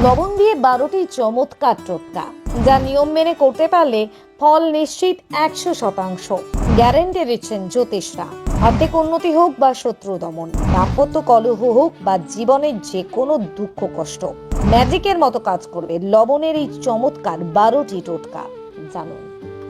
লবণ দিয়ে 12টি চমৎকার টোটকা, যা নিয়ম মেনে করতে পারলে ফল নিশ্চিত 100%। গ্যারেন্টি দিচ্ছেন জ্যোতিষরা। আর্থিক উন্নতি হোক বা শত্রু দমন, দাম্পত্য কলহ হোক বা জীবনের যে কোনো দুঃখ কষ্ট, ম্যাজিকের মতো কাজ করবে লবণের এই চমৎকার 12টি টোটকা। জানুন,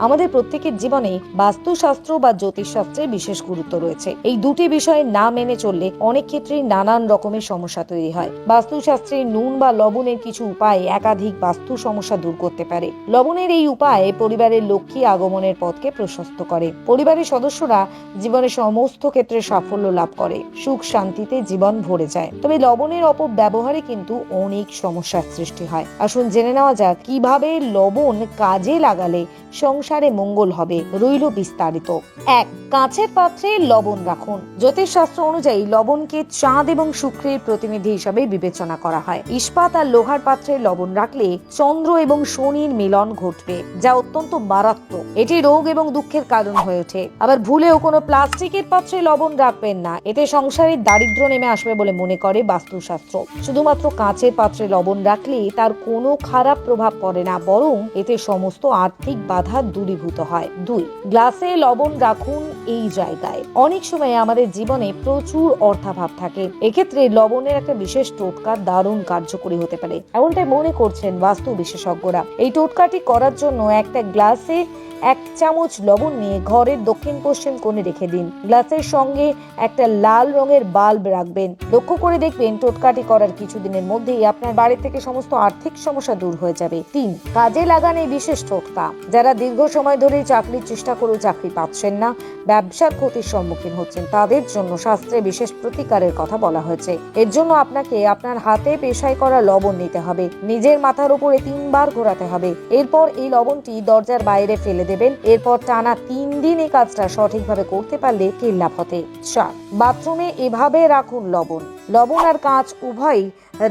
আমাদের প্রত্যেকের জীবনে বাস্তুশাস্ত্র বা জ্যোতিষশাস্ত্রের বিশেষ গুরুত্ব রয়েছে। এই দুটি বিষয় না মেনে চললে অনেক ক্ষেত্রেই নানান রকমের সমস্যা তৈরি হয়। বাস্তুশাস্ত্রে নুন বা লবণের কিছু উপায় একাধিক বাস্তু সমস্যা দূর করতে পারে। লবণের এই উপায় পরিবারের লক্ষ্মী আগমনের পথকে প্রশস্ত করে। পরিবারের সদস্যরা জীবনের সমস্ত ক্ষেত্রে সাফল্য লাভ করে, সুখ শান্তিতে জীবন ভরে যায়। তবে লবণের অপব্যবহারে কিন্তু অনেক সমস্যার সৃষ্টি হয়। আসুন জেনে নেওয়া যাক কিভাবে লবণ কাজে লাগালে সংসারে মঙ্গল হবে। রইল বিস্তারিত। 1. কাঁচের পাত্রে লবণ রাখুন। জ্যোতিষশাস্ত্র অনুযায়ী লবণকে চাঁদ এবং শুক্রের প্রতিনিধি হিসাবে বিবেচনা করা হয়। ইস্পাত আর লোহার পাত্রে লবণ রাখলে চন্দ্র এবং শনির মিলন ঘটবে, যা অত্যন্ত মারাত্মক। এটি রোগ এবং দুঃখের কারণ হয়ে ওঠে। আবার ভুলেও কোনো প্লাস্টিকের পাত্রে লবণ রাখবেন না, এতে সংসারের দারিদ্র নেমে আসবে বলে মনে করে বাস্তুশাস্ত্র। শুধুমাত্র কাঁচের পাত্রে লবণ রাখলে তার কোনো খারাপ প্রভাব পড়ে না, বরং এতে সমস্ত আর্থিক বাধা দূরীভূত হয়। 2. গ্লাসে লবণ রাখুন এই জায়গায়। অনেক সময় আমাদের জীবনে প্রচুর অর্থাভাব থাকে, এক্ষেত্রে লবণের একটা বিশেষ টোটকা দারুণ কার্যকরী হতে পারে, এমনটাই মনে করছেন বাস্তু বিশেষজ্ঞরা। এই টোটকাটি করার জন্য একটা গ্লাসে 1 চামচ লবণ নিয়ে ঘরের দক্ষিণ পশ্চিম কোণে রেখে দিন। গ্লাসের সঙ্গে একটা লাল রঙের বাল্ব রাখবেন। লক্ষ্য করে দেখবেন টোটকাটি করার কিছুদিনের মধ্যেই আপনার বাড়ি থেকে সমস্ত আর্থিক সমস্যা দূর হয়ে যাবে। 3. কাজে লাগান এই বিশেষ টোটকা। যারা দীর্ঘ সময় ধরে চাকরির চেষ্টা করেও চাকরি পাচ্ছেন না, ব্যবসার ক্ষতির সম্মুখীন হচ্ছেন, তাদের জন্য শাস্ত্রে বিশেষ প্রতিকারের কথা বলা হয়েছে। এর জন্য আপনাকে আপনার হাতে পেশাই করা লবণ নিতে হবে, নিজের মাথার উপরে 3 বার ঘোরাতে হবে। এরপর এই লবণটি দরজার বাইরে ফেলে দেবেন। এরপর টানা 3 দিন এই কাজটা সঠিকভাবে করতে পারলে কেল্লা ফতে। 4. বাথরুমে এভাবে রাখুন লবণ। লবণ আর কাঁচ উভয়ই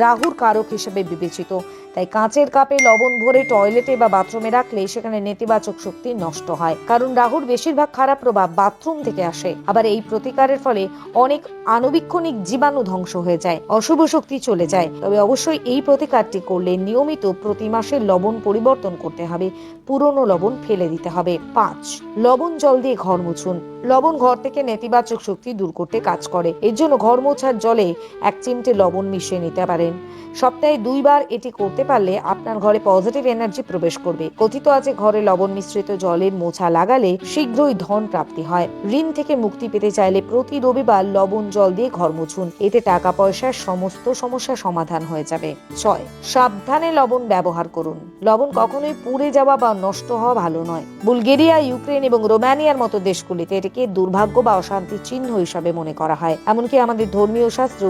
রাহুর কারক হিসেবে বিবেচিত, তাই কাঁচের কাপে লবণ ভরে টয়লেটে বা বাথরুমে রাখলে সেখানে নেতিবাচক শক্তি নষ্ট হয়, কারণ রাহুর বেশিরভাগ খারাপ প্রভাব বাথরুম থেকে আসে। আবার এই প্রতিকারের ফলে অনেক আণুবীক্ষণিক জীবাণু ধ্বংস হয়ে যায়, অশুভ শক্তি চলে যায়। তবে অবশ্যই এই প্রতিকারটি করলে নিয়মিত প্রতি মাসে লবণ পরিবর্তন করতে হবে, পুরনো লবণ ফেলে দিতে হবে। 5. লবণ জল দিয়ে ঘর মুছুন। লবণ ঘর থেকে নেতিবাচক শক্তি দূর করতে কাজ করে। এর জন্য ঘর মোছার জলে 1 চিমটে লবণ মিশিয়ে নিতে পারেন। সপ্তাহে 2 বার এটি করতে পারলে আপনার ঘরে পজিটিভ এনার্জি প্রবেশ করবে। কথিত আছে ঘরে লবণ মিশ্রিত জলের মোছা লাগালে শীঘ্রই ধন প্রাপ্তি হয়। ঋণ থেকে মুক্তি পেতে চাইলে প্রতি রবিবার লবণ জল দিয়ে ঘর মুছুন, এতে টাকা পয়সার সমস্ত সমস্যা সমাধান হয়ে যাবে। 6. সাবধানে লবণ ব্যবহার করুন। লবণ কখনোই পুড়ে যাওয়া বা নষ্ট হওয়া ভালো নয়। বুলগেরিয়া, ইউক্রেন এবং রোমানিয়ার মতো দেশগুলিতে এটিকে দুর্ভাগ্য বা অশান্তির চিহ্ন হিসাবে মনে করা হয়। এমনকি আমাদের ধর্মীয় শাস্ত্র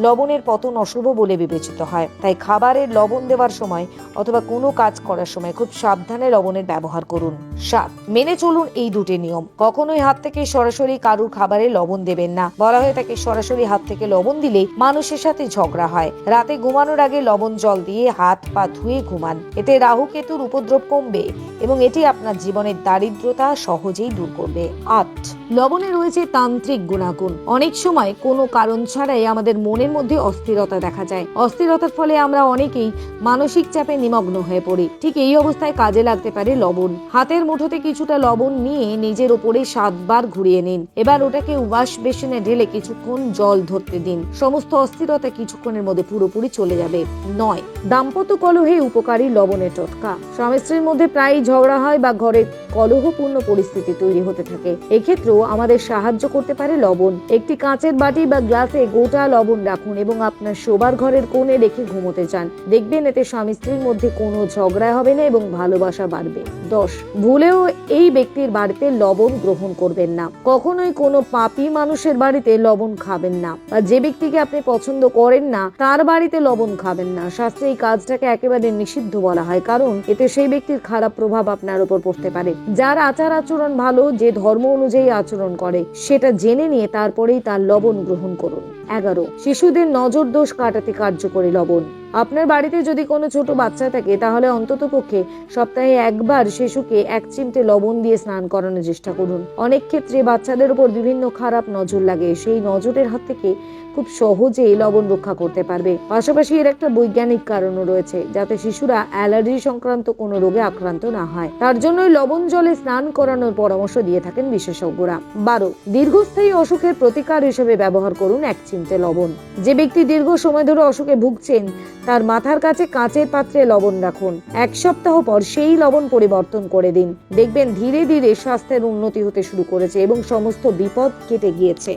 লবণের পতন অশুভ বলে বিবেচিত হয়। তাই খাবারের লবণ দেওয়ার সময় অথবা কোনো কাজ করার সময় খুব সাবধানে লবণের ব্যবহার করুন। 7. মেনে চলুন এই দুটি নিয়ম। কখনোই হাত থেকে সরাসরি কারুর খাবারে লবণ দেবেন না। বলা হয়ে থাকে সরাসরি হাত থেকে লবণ দিলে মানুষের সাথে ঝগড়া হয়। রাতে ঘুমানোর আগে লবণ জল দিয়ে হাত পা ধুয়ে ঘুমান, এতে রাহু কেতুর উপদ্রব কমবে এবং এটি আপনার জীবনের দারিদ্রতা সহজেই দূর করবে। 8. লবণে রয়েছে তান্ত্রিক গুণাগুণ। অনেক সময় কোনো কারণ ছাড়াই আমাদের মনের মধ্যে অস্থিরতা দেখা যায়। অস্থিরতার ফলে আমরা অনেকেই মানসিক চাপে নিমগ্ন হয়ে পড়ি। ঠিক এই অবস্থায় কাজে লাগতে পারে লবণ। হাতের মুঠোতে কিছুটা লবণ নিয়ে নিজের উপরে 7 বার ঘুরিয়ে নিন। এবার ওটাকে ওয়াশ বেসিনে ঢেলে কিছুক্ষণ জল ধরতে দিন। সমস্ত অস্থিরতা কিছুক্ষণের মধ্যে পুরোপুরি চলে যাবে। 9. দাম্পত্য কলহে উপকারী লবণের টোটকা। স্বামী স্ত্রীর মধ্যে প্রায়ই ঝগড়া হয় বা ঘরে কলহপূর্ণ পরিস্থিতি তৈরি হতে থাকে। এক্ষেত্রেও আমাদের সাহায্য করতে পারে লবণ। একটি কাঁচের বাটি বা গ্লাসে গোটা লবণ রাখুন এবং আপনার শোবার ঘরের কোণে রেখে ঘুমোতে চান। দেখবেন এতে স্বামী স্ত্রীর মধ্যে কোনো ঝগড়া হবে না এবং ভালোবাসা বাড়বে। 10. ভুলেও এই ব্যক্তির বাড়িতে লবণ গ্রহণ করবেন না। কখনোই কোনো পাপী মানুষের বাড়িতে লবণ খাবেন না, বা যে ব্যক্তিকে আপনি পছন্দ করেন না তার বাড়িতে লবণ খাবেন না। শাস্ত্রে এই কাজটাকে একেবারে নিষিদ্ধ বলা হয়, কারণ এতে সেই ব্যক্তির খারাপ প্রভাব আপনার উপর পড়তে পারে। যার আচার আচরণ ভালো, যে ধর্ম অনুযায়ী আচরণ করে, সেটা জেনে নিয়ে তারপরেই তার লবণ গ্রহণ করুন। 11. শিশুদের নজর দোষ কাটাতে কার্যকরী লবণ। আপনার বাড়িতে যদি কোনো ছোট বাচ্চা থাকে তাহলে অন্তত পক্ষে সপ্তাহে 1 বার শিশুকে 1 চিমটে লবণ দিয়ে স্নান করানোর চেষ্টা করুন। অনেক ক্ষেত্রে বাচ্চাদের উপর বিভিন্ন খারাপ নজর লাগে, সেই নজরের হাত থেকে খুব সহজেই লবণ রক্ষা করতে পারবে। পাশাপাশি এর একটা বৈজ্ঞানিক কারণও রয়েছে, যাতে শিশুরা অ্যালার্জি সংক্রান্ত কোনো রোগে আক্রান্ত না হয়। তার জন্যই লবণ জলে স্নান করানোর পরামর্শ দিয়ে থাকেন বিশেষজ্ঞরা। 12, দীর্ঘস্থায়ী অসুখের প্রতিকার হিসেবে ব্যবহার করুন 1 চিমটে লবণ। যে ব্যক্তি দীর্ঘ সময় ধরে অসুখে ভুগছেন, তার মাথার কাছে কাঁচের পাত্রে লবণ রাখুন। 1 সপ্তাহ পর সেই লবণ পরিবর্তন করে দিন। দেখবেন ধীরে ধীরে স্বাস্থ্যের উন্নতি হতে শুরু করেছে এবং সমস্ত বিপদ কেটে গিয়েছে।